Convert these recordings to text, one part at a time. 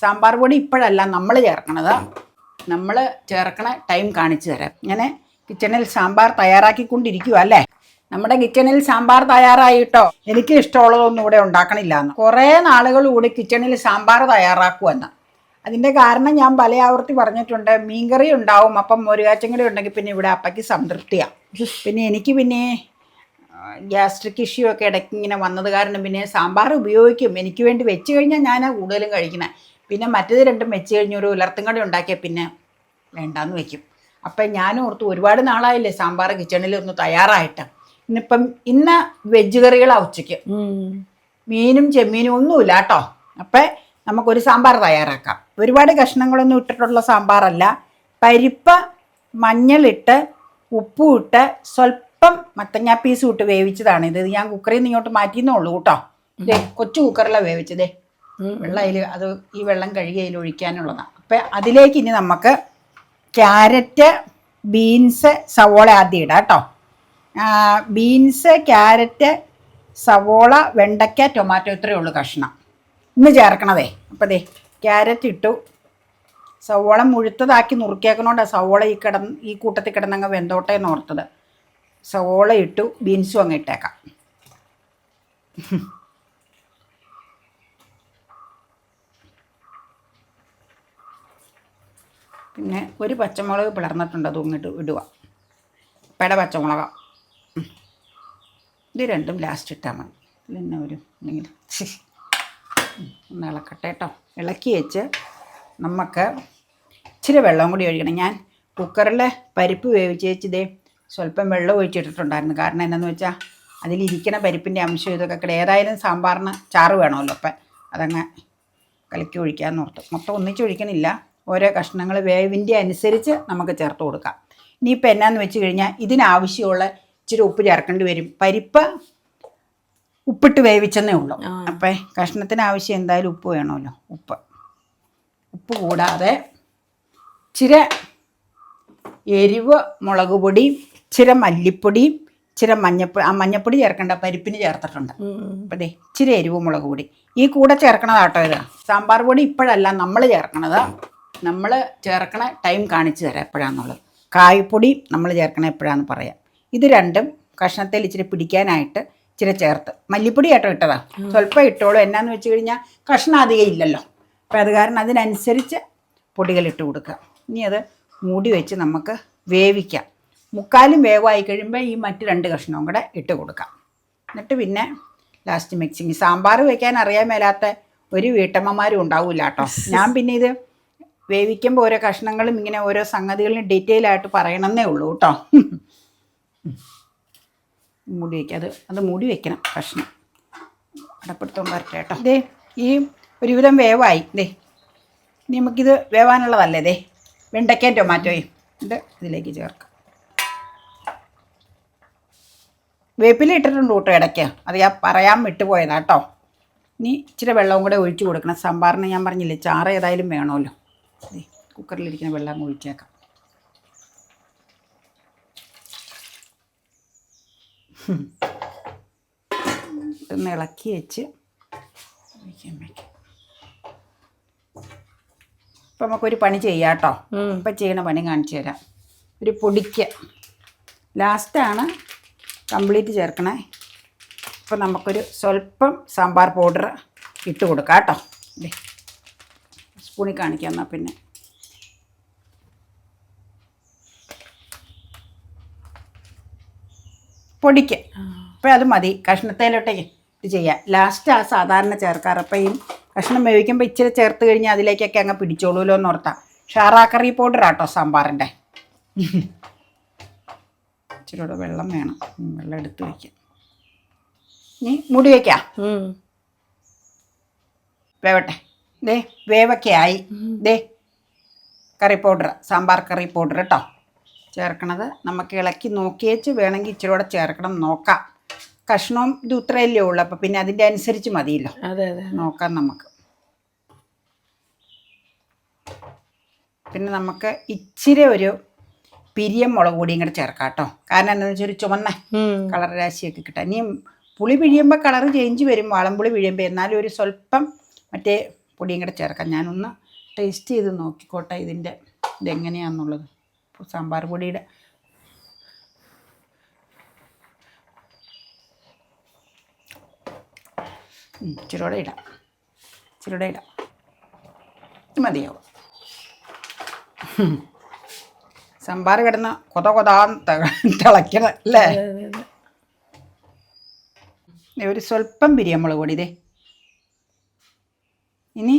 സാമ്പാർ പൊടി ഇപ്പോഴല്ല നമ്മൾ ചേർക്കണത്. നമ്മൾ ചേർക്കണ ടൈം കാണിച്ചു തരാം. ഇങ്ങനെ കിച്ചണിൽ സാമ്പാർ തയ്യാറാക്കിക്കൊണ്ടിരിക്കുക അല്ലേ. നമ്മുടെ കിച്ചണിൽ സാമ്പാർ തയ്യാറായിട്ടോ. എനിക്ക് ഇഷ്ടമുള്ളതൊന്നും ഇവിടെ ഉണ്ടാക്കണില്ല എന്ന് കുറേ നാളുകൾ കൂടി കിച്ചണിൽ സാമ്പാർ തയ്യാറാക്കുമെന്ന്. അതിൻ്റെ കാരണം ഞാൻ പല ആവർത്തി പറഞ്ഞിട്ടുണ്ട്. മീൻകറി ഉണ്ടാവും, അപ്പം മോരുകാച്ചും കൂടി ഉണ്ടെങ്കിൽ പിന്നെ ഇവിടെ അപ്പയ്ക്ക് സംതൃപ്തിയാണ്. പിന്നെ എനിക്ക് പിന്നെ ഗ്യാസ്ട്രിക് ഇഷ്യൂ ഒക്കെ ഇടയ്ക്ക് ഇങ്ങനെ വന്നത് കാരണം പിന്നെ സാമ്പാർ ഉപയോഗിക്കും. എനിക്ക് വേണ്ടി വെച്ച് കഴിഞ്ഞാൽ ഞാൻ കൂടുതലും കഴിക്കണേ. പിന്നെ മറ്റേത് രണ്ടും വെച്ച് കഴിഞ്ഞൊരു ഉലർത്തും കടി ഉണ്ടാക്കിയാൽ പിന്നെ വേണ്ടാന്ന് വെക്കും. അപ്പം ഞാൻ ഓർത്തു ഒരുപാട് നാളായില്ലേ സാമ്പാർ കിച്ചണിൽ ഒന്ന് തയ്യാറായിട്ട്. ഇന്ന് വെജ് കറികളാണ് ഉച്ചയ്ക്ക്. മീനും ചെമ്മീനും ഒന്നുമില്ല കേട്ടോ. അപ്പം നമുക്കൊരു സാമ്പാർ തയ്യാറാക്കാം. ഒരുപാട് കഷ്ണങ്ങളൊന്നും ഇട്ടിട്ടുള്ള സാമ്പാറല്ല. പരിപ്പ് മഞ്ഞളിട്ട് ഉപ്പും ഇട്ട് സ്വല്പം മത്തങ്ങാ പീസും ഇട്ട് വേവിച്ചതാണ് ഇത്. ഞാൻ കുക്കറിൽ നിന്ന് ഇങ്ങോട്ട് മാറ്റിയെന്നേ ഉള്ളൂ കേട്ടോ. കൊച്ചു കുക്കറിലാണ് വേവിച്ചതേ. വെള്ളം അതിൽ അത് ഈ വെള്ളം കഴുകി അതിൽ ഒഴിക്കാനുള്ളതാണ്. അപ്പം അതിലേക്ക് ഇനി നമുക്ക് ക്യാരറ്റ് ബീൻസ് സവോള ആദ്യം ഇടാം കേട്ടോ. ബീൻസ് ക്യാരറ്റ് സവോള വെണ്ടയ്ക്ക ടൊമാറ്റോ ഇത്രയേ ഉള്ളൂ കഷ്ണം ഇന്ന് ചേർക്കണതേ. അപ്പോൾ ദേ ക്യാരറ്റ് ഇട്ടു. സവോള മുഴുത്തതാക്കി നുറുക്കിയേക്കണോണ്ടാണ് സവോള ഈ കൂട്ടത്തിൽ കിടന്നങ്ങ് വെന്തോട്ടേന്ന് ഓർത്തത്. സവോള ഇട്ടു. ബീൻസും അങ്ങ് ഇട്ടേക്കാം. പിന്നെ ഒരു പച്ചമുളക് പിളർന്നിട്ടുണ്ട്, അതും ഇങ്ങോട്ട് ഇടുക. പെട പച്ചമുളക ഇത് രണ്ടും ലാസ്റ്റ് ഇട്ടാൽ മതി. പിന്നെ ഒരു എന്തെങ്കിലും ഒന്ന് ഇളക്കട്ടെ കേട്ടോ. ഇളക്കി വെച്ച് നമുക്ക് ഇച്ചിരി വെള്ളം കൂടി ഒഴിക്കണം. ഞാൻ കുക്കറിൽ പരിപ്പ് വേവിച്ച് വെച്ചതേ സ്വല്പം വെള്ളം ഒഴിച്ചിട്ടിട്ടുണ്ടായിരുന്നു. കാരണം എന്താണെന്ന് വെച്ചാൽ അതിലിരിക്കണ പരിപ്പിൻ്റെ അംശം ഇതൊക്കെ ഏതായാലും സാമ്പാറിന് ചാറ് വേണമല്ലോ. അപ്പം അതങ്ങ് കലക്കി ഒഴിക്കാമെന്ന് ഓർത്തു. മൊത്തം ഒന്നിച്ച് ഒഴിക്കണില്ല. ഓരോ കഷ്ണങ്ങൾ വേവിൻ്റെ അനുസരിച്ച് നമുക്ക് ചേർത്ത് കൊടുക്കാം. ഇനിയിപ്പോൾ എന്നാന്ന് വെച്ച് കഴിഞ്ഞാൽ ഇതിനാവശ്യമുള്ള ഇച്ചിരി ഉപ്പ് ചേർക്കേണ്ടി വരും. പരിപ്പ് ഉപ്പിട്ട് വേവിച്ചെന്നേ ഉള്ളൂ. അപ്പം കഷ്ണത്തിന് ആവശ്യം എന്തായാലും ഉപ്പ് വേണമല്ലോ. ഉപ്പ് കൂടാതെ ഇച്ചിരി എരിവ് മുളക് പൊടി, ഇച്ചിരി മല്ലിപ്പൊടി, ഇച്ചിരി മഞ്ഞപ്പൊടി ചേർക്കേണ്ട പരിപ്പിന് ചേർത്തിട്ടുണ്ട്. അപ്പം ദേ ഇച്ചിരി എരിവ് മുളക് പൊടി ഈ കൂടെ ചേർക്കണതാട്ടോ. ഇത് സാമ്പാർ പൊടി ഇപ്പോഴല്ല നമ്മൾ ചേർക്കണത്. നമ്മൾ ചേർക്കണ ടൈം കാണിച്ചു തരാം എപ്പോഴാണെന്നുള്ളത്. കായപ്പൊടി നമ്മൾ ചേർക്കണ എപ്പോഴാണെന്ന് പറയാം. ഇത് രണ്ടും കഷ്ണത്തിൽ ഇച്ചിരി പിടിക്കാനായിട്ട് ഇച്ചിരി ചേർത്ത്. മല്ലിപ്പൊടി കേട്ടോ ഇട്ടതാ. സ്വല്പം ഇട്ടോളൂ. എന്നാന്ന് വെച്ച് കഴിഞ്ഞാൽ കഷ്ണം അധികം ഇല്ലല്ലോ. അപ്പം അത് കാരണം അതിനനുസരിച്ച് പൊടികൾ ഇട്ട് കൊടുക്കുക. ഇനി അത് മൂടി വെച്ച് നമുക്ക് വേവിക്കാം. മുക്കാലും വേവായി കഴിയുമ്പോൾ ഈ മറ്റ് 2 കഷ്ണവും കൂടെ ഇട്ട് കൊടുക്കാം. എന്നിട്ട് പിന്നെ ലാസ്റ്റ് മിക്സിങ്. സാമ്പാർ വയ്ക്കാൻ അറിയാൻ മേലാത്ത ഒരു വീട്ടമ്മമാരും ഉണ്ടാവില്ല കേട്ടോ. ഞാൻ പിന്നെ ഇത് വേവിക്കുമ്പോൾ ഓരോ കഷ്ണങ്ങളും ഇങ്ങനെ ഓരോ സംഗതികളും ഡീറ്റെയിൽ ആയിട്ട് പറയണമെന്നേ ഉള്ളൂ കേട്ടോ. മൂടി വയ്ക്കുക. അത് മൂടി വയ്ക്കണം. കഷ്ണം അടപ്പെടുത്തോണ്ട് വരട്ടെ കേട്ടോ. ഇതേ ഈ ഒരുവിധം വേവായി. ഇനി നമുക്കിത് വേവാനുള്ളതല്ലേ. വെണ്ടയ്ക്കയും ടൊമാറ്റോയും ഇത് ഇതിലേക്ക് ചേർക്കാം. വേപ്പില ഇട്ടിട്ടുണ്ട് കേട്ടോ ഇടയ്ക്ക്. അത് ഞാൻ പറയാൻ വിട്ടുപോയതാ കേട്ടോ. ഇനി ഇച്ചിരി വെള്ളവും കൂടെ ഒഴിച്ചു കൊടുക്കണം. സാമ്പാറിന് ഞാൻ പറഞ്ഞില്ലേ ചാറ് ഏതായാലും വേണമല്ലോ. കുക്കറിലിരിക്കുന്ന വെള്ളം ഒഴിച്ചേക്കാം. ഒന്ന് ഇളക്കി വെച്ച് വയ്ക്കാം. ഇപ്പം നമുക്കൊരു പണി ചെയ്യാം കേട്ടോ. ഇപ്പം ചെയ്യണ പണി കാണിച്ചു തരാം. ഒരു പൊടിക്ക് ലാസ്റ്റാണ് കംപ്ലീറ്റ് ചേർക്കണേ. അപ്പം നമുക്കൊരു സ്വല്പം സാമ്പാർ പൗഡർ ഇട്ട് കൊടുക്കാം കേട്ടോ. സ്പൂണിൽ കാണിക്കാം. എന്നാൽ പിന്നെ പൊടിക്ക് അപ്പം അത് മതി. കഷ്ണത്തേലോട്ടേ ഇത് ചെയ്യാം. ലാസ്റ്റ് ആ സാധാരണ ചേർക്കാറ്. അപ്പം ഈ കഷ്ണം വേവിക്കുമ്പോൾ ഇച്ചിരി ചേർത്ത് കഴിഞ്ഞാൽ അതിലേക്കൊക്കെ അങ്ങ് പിടിച്ചോളൂല്ലോ എന്ന് ഓർത്താ. ഷാറാക്കറി പൗഡറാട്ടോ സാമ്പാറിൻ്റെ. ഇച്ചിരി കൂടെ വെള്ളം വേണം. വെള്ളം എടുത്ത് വയ്ക്കാം. ഇനി മൂടി വയ്ക്കാം. വേവട്ടെ. വേവൊക്കെ ആയി. Curry powder, sambar curry powder കേട്ടോ ചേർക്കണത്. നമുക്ക് ഇളക്കി നോക്കിയേച്ച് വേണമെങ്കിൽ ഇച്ചിരി കൂടെ ചേർക്കണം. നോക്കാം. കഷ്ണവും ഇത് ഇത്രയല്ലേ ഉള്ളൂ. അപ്പം പിന്നെ അതിൻ്റെ അനുസരിച്ച് മതിയല്ലോ. നോക്കാം നമുക്ക്. പിന്നെ നമുക്ക് ഇച്ചിരി ഒരു പിരിയം മുളക് പൊടിയും കൂടെ ചേർക്കാം കേട്ടോ. കാരണം എന്താണെന്ന് വെച്ചാൽ ഒരു ചുവന്ന കളർ രാശിയൊക്കെ കിട്ടാം. ഇനി പുളി പിഴിയുമ്പോൾ കളർ ചേഞ്ച് വരും. വാളംപുളി പിഴിയുമ്പോൾ. എന്നാലും ഒരു സ്വല്പം മറ്റേ പൊടിയും കൂടെ ചേർക്കാം. ഞാനൊന്ന് ടേസ്റ്റ് ചെയ്ത് നോക്കിക്കോട്ടെ ഇതെങ്ങനെയാണെന്നുള്ളത്. സാമ്പാർ പൊടിയുടെ ഇച്ചിരൂടെ ഇടാം. ഇത് മതിയാവും. സാമ്പാർ കിടന്ന് തിളയ്ക്കണം അല്ലേ? ഒരു സ്വല്പം ബിരിയാമുളക് പൊടി ഇതേ. ഇനി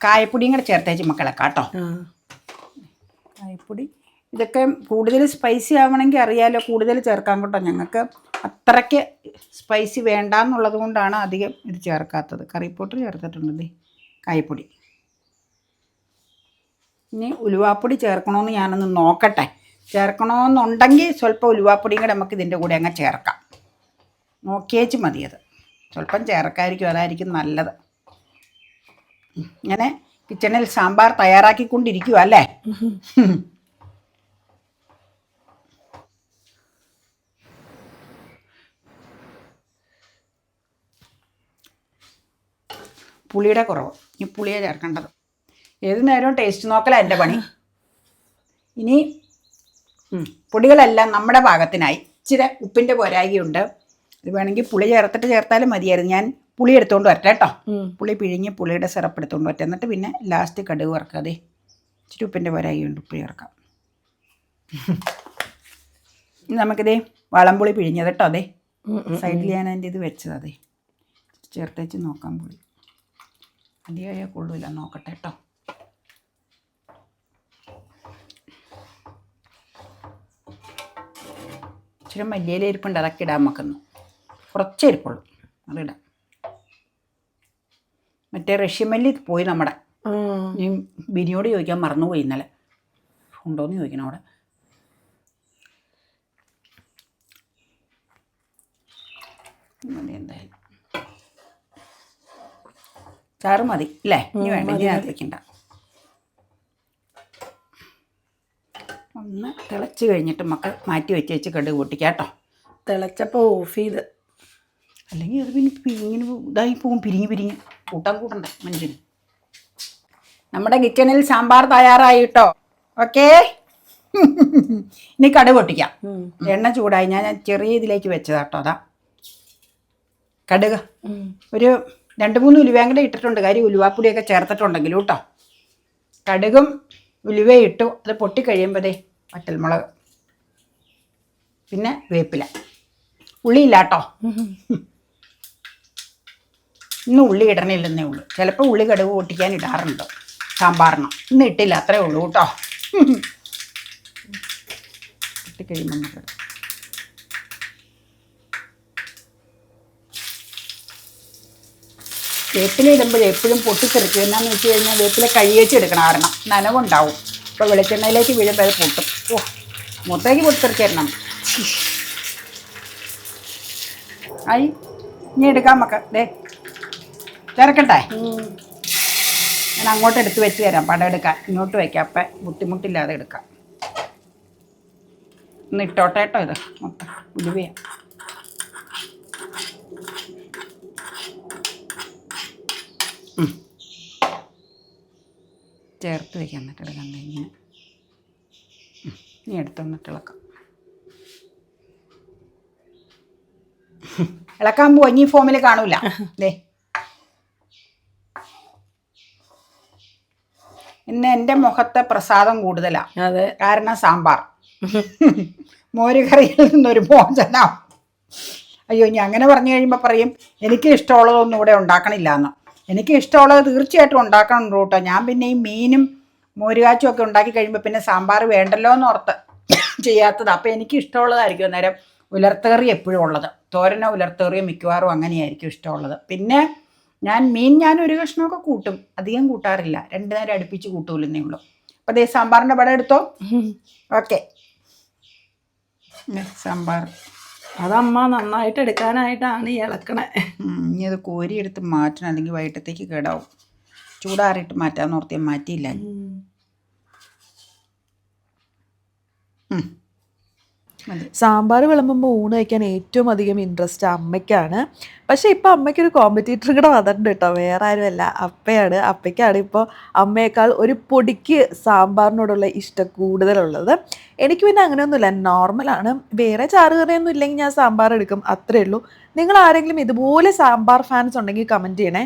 കായപ്പൊടിയും കൂടെ ചേർത്തേച്ച് മക്കളെക്കാം കേട്ടോ. കായപ്പൊടി ഇതൊക്കെ കൂടുതൽ സ്പൈസി ആവണമെങ്കിൽ അറിയാലോ, കൂടുതൽ ചേർക്കാൻ കേട്ടോ. ഞങ്ങൾക്ക് അത്രയ്ക്ക് സ്പൈസി വേണ്ടാന്നുള്ളത് കൊണ്ടാണ് അധികം ഇത് ചേർക്കാത്തത്. കറി പൗഡർ ചേർത്തിട്ടുണ്ട്. കായപ്പൊടി. ഇനി ഉലുവാപ്പൊടി ചേർക്കണമെന്ന് ഞാനൊന്ന് നോക്കട്ടെ. ചേർക്കണമെന്നുണ്ടെങ്കിൽ സ്വല്പം ഉലുവാപ്പൊടിയും കൂടെ നമുക്ക് ഇതിൻ്റെ കൂടെ അങ്ങ് ചേർക്കാം. നോക്കിയേച്ച് മതി. അത് സ്വല്പം ചേർക്കായിരിക്കും, അതായിരിക്കും നല്ലത്. ഇങ്ങനെ കിച്ചണിൽ സാമ്പാർ തയ്യാറാക്കിക്കൊണ്ടിരിക്കുക അല്ലേ? പുളിയുടെ കുറവ്, ഈ പുളിയെ ചേർക്കേണ്ടത്. ഏത് നേരവും ടേസ്റ്റ് നോക്കലാണ് എൻ്റെ പണി. ഇനി പൊടികളെല്ലാം നമ്മുടെ പാകത്തിനായി. ഇച്ചിരി ഉപ്പിൻ്റെ പോരായികയുണ്ട്. ഇത് വേണമെങ്കിൽ പുളി ചേർത്താലും മതിയായിരുന്നു. ഞാൻ പുളി എടുത്തുകൊണ്ട് വരട്ടെ കേട്ടോ. പുളി പിഴിഞ്ഞ് പുളിയുടെ സിറപ്പ് എടുത്തുകൊണ്ട് വരട്ടെ. എന്നിട്ട് പിന്നെ ലാസ്റ്റ് കടുക് വറക്കുക. അതെ, ഇച്ചിരി ഉപ്പിൻ്റെ പോരായികയുണ്ട്, ഉപ്പ് ചേർക്കാം. ഇനി നമുക്കിതേ വളംപുളി പിഴിഞ്ഞത് കേട്ടോ. അതെ, സൈഡിൽ ഞാൻ അതിൻ്റെ ഇത് വെച്ചത്. അതെ, ചേർത്തേച്ച് നോക്കാം. പുളി അധികമായാൽ കൊള്ളില്ല, നോക്കട്ടെ കേട്ടോ. ഇച്ചിരി മല്ലിയില ഇരിപ്പുണ്ട്, അതൊക്കെ ഇടാൻ നമുക്കൊന്ന്. കുറച്ചേ ഇരിപ്പുള്ളൂ, അതിടാം. മറ്റേ റഷ്യമല്ലി പോയി നമ്മുടെ. ഈ ബിനിയോട് ചോദിക്കാൻ മറന്നുപോയി ഇന്നലെ. ഉണ്ടോയെന്ന് ചോദിക്കണം അവിടെ. മതി എന്തായാലും. ചാറ് മതി അല്ലേ? ഇനി വേണ്ട, ഇനി അത് വെക്കണ്ട. ഒന്ന് തിളച്ച് കഴിഞ്ഞിട്ട് നമുക്ക് മാറ്റി വെച്ച് കടുക് പൊട്ടിക്കാം കേട്ടോ. തിളച്ചപ്പോൾ ഓഫ് ചെയ്ത്, അല്ലെങ്കിൽ അത് പിന്നെ ഇങ്ങനെ ഇതായി പോകും, പിരിഞ്ഞ് കൂട്ടണ്ടേ മനുഷ്യന്. നമ്മുടെ കിച്ചണിൽ സാമ്പാർ തയ്യാറായി കേട്ടോ. ഓക്കേ, ഇനി കടുക് പൊട്ടിക്കാം. എണ്ണ ചൂടായി, ഞാൻ ചെറിയ ഇതിലേക്ക് വെച്ചതാ കേട്ടോ. അതാ കടുക് ഒരു 2-3 ഉലുവയും കൂടെ ഇട്ടിട്ടുണ്ട്. കാര്യം ഉലുവാപ്പൊടിയൊക്കെ ചേർത്തിട്ടുണ്ടെങ്കിലും കേട്ടോ. കടുകും ഉലുവയും ഇട്ടു. അത് പൊട്ടിക്കഴിയുമ്പോഴേ വറ്റൽമുളക്, പിന്നെ വേപ്പില. ഉള്ളിയില്ല കേട്ടോ. ഇന്ന് ഉള്ളി ഇടണില്ലെന്നേ ഉള്ളൂ. ചിലപ്പോൾ ഉള്ളി കടുക് പൊട്ടിക്കാൻ ഇടാറുണ്ട് സാമ്പാറിന്. ഇന്ന് ഇട്ടില്ല, അത്രേ ഉള്ളൂ കേട്ടോ. പൊട്ടിക്കഴിയുമ്പോൾ നമുക്ക് വേപ്പില ഇടുമ്പോൾ എപ്പോഴും പൊട്ടിത്തെറിക്കും. എന്നാന്ന് വെച്ച് കഴിഞ്ഞാൽ വേപ്പില കഴിയേച്ചെടുക്കണം, കാരണം നനവുണ്ടാവും. ഇപ്പോൾ വെളിച്ചെണ്ണയിലേക്ക് വീഴുമ്പോൾ അത് പൊട്ടും. ഓ, മൊത്തത്തേക്ക് പൊട്ടിത്തെറിച്ചിരണം. ആയി, ഇനി എടുക്കാം നമുക്ക്. ചേർക്കട്ടെ? ഞാൻ അങ്ങോട്ട് എടുത്ത് വെച്ച് തരാം, പടം എടുക്കാൻ. ഇങ്ങോട്ട് വയ്ക്കാം, അപ്പം ബുദ്ധിമുട്ടില്ലാതെ എടുക്കാം. ഒന്ന് ഇട്ടോട്ടെ കേട്ടോ. ഇത് മൊത്തം ഉലുവയാണ്. ചേർത്ത് വയ്ക്കാം, എന്നിട്ട് എടുക്കാൻ കഴിഞ്ഞ് ഇനി എടുത്തൊന്നിട്ട് ഇളക്കാം. ഇളക്കാൻ പോവാ, ഇനി ഫോമിൽ കാണൂല. അല്ലേ, ഇന്ന് എൻ്റെ മുഖത്തെ പ്രസാദം കൂടുതലാണ്. അതെ, കാരണം സാമ്പാർ. മോരുകറിയിൽ നിന്നൊരു മോചനം. അയ്യോ, ഇനി അങ്ങനെ പറഞ്ഞു കഴിയുമ്പോൾ പറയും എനിക്ക് ഇഷ്ടമുള്ളതൊന്നും ഇവിടെ ഉണ്ടാക്കണില്ല എന്ന്. എനിക്ക് ഇഷ്ടമുള്ളത് തീർച്ചയായിട്ടും ഉണ്ടാക്കണം കേട്ടോ. ഞാൻ പിന്നെ ഈ മീനും മോരുകാച്ചും ഒക്കെ ഉണ്ടാക്കി കഴിയുമ്പോൾ പിന്നെ സാമ്പാർ വേണ്ടല്ലോ എന്ന് ഓർത്ത് ചെയ്യാത്തത്. അപ്പോൾ എനിക്ക് ഇഷ്ടമുള്ളതായിരിക്കും അന്നേരം ഉലർത്തുകറി എപ്പോഴും ഉള്ളത്. തോരനോ ഉലർത്തുകറിയോ മിക്കവാറും അങ്ങനെയായിരിക്കും ഇഷ്ടമുള്ളത്. പിന്നെ ഞാൻ ഒരു കഷ്ണമൊക്കെ കൂട്ടും, അധികം കൂട്ടാറില്ല. 2 നേരം അടുപ്പിച്ച് കൂട്ടൂലെന്നേ ഉള്ളൂ. അപ്പോൾ അതേ സാമ്പാറിൻ്റെ പടം എടുത്തോ. ഓക്കെ, സാമ്പാർ അതമ്മ നന്നായിട്ട് എടുക്കാനായിട്ടാണ് ഈ ഇളക്കണേ. ഇനി അത് കോരിയെടുത്ത് മാറ്റണം, അല്ലെങ്കിൽ വൈകിട്ടത്തേക്ക് കേടാവും. ചൂടാറിയിട്ട് മാറ്റാമെന്ന് ഓർത്തിയാൽ മാറ്റിയില്ല. സാമ്പാർ വിളമ്പുമ്പോൾ ഊണ് കഴിക്കാൻ ഏറ്റവും അധികം ഇൻട്രസ്റ്റ് അമ്മയ്ക്കാണ്. പക്ഷേ ഇപ്പോൾ അമ്മയ്ക്കൊരു കോമ്പറ്റീറ്റർ കൂടെ വന്നിട്ടുണ്ട് കേട്ടോ. വേറെ ആരുമല്ല, അപ്പയാണ്. അപ്പയ്ക്കാണ് ഇപ്പോൾ അമ്മയേക്കാൾ ഒരു പൊടിക്ക് സാമ്പാറിനോടുള്ള ഇഷ്ടം കൂടുതലുള്ളത്. എനിക്ക് പിന്നെ അങ്ങനെയൊന്നുമില്ല, നോർമലാണ്. വേറെ ചാറ് കറിയൊന്നും ഇല്ലെങ്കിൽ ഞാൻ സാമ്പാർ എടുക്കും, അത്രേ ഉള്ളൂ. നിങ്ങൾ ആരെങ്കിലും ഇതുപോലെ സാമ്പാർ ഫാൻസ് ഉണ്ടെങ്കിൽ കമൻറ്റ് ചെയ്യണേ.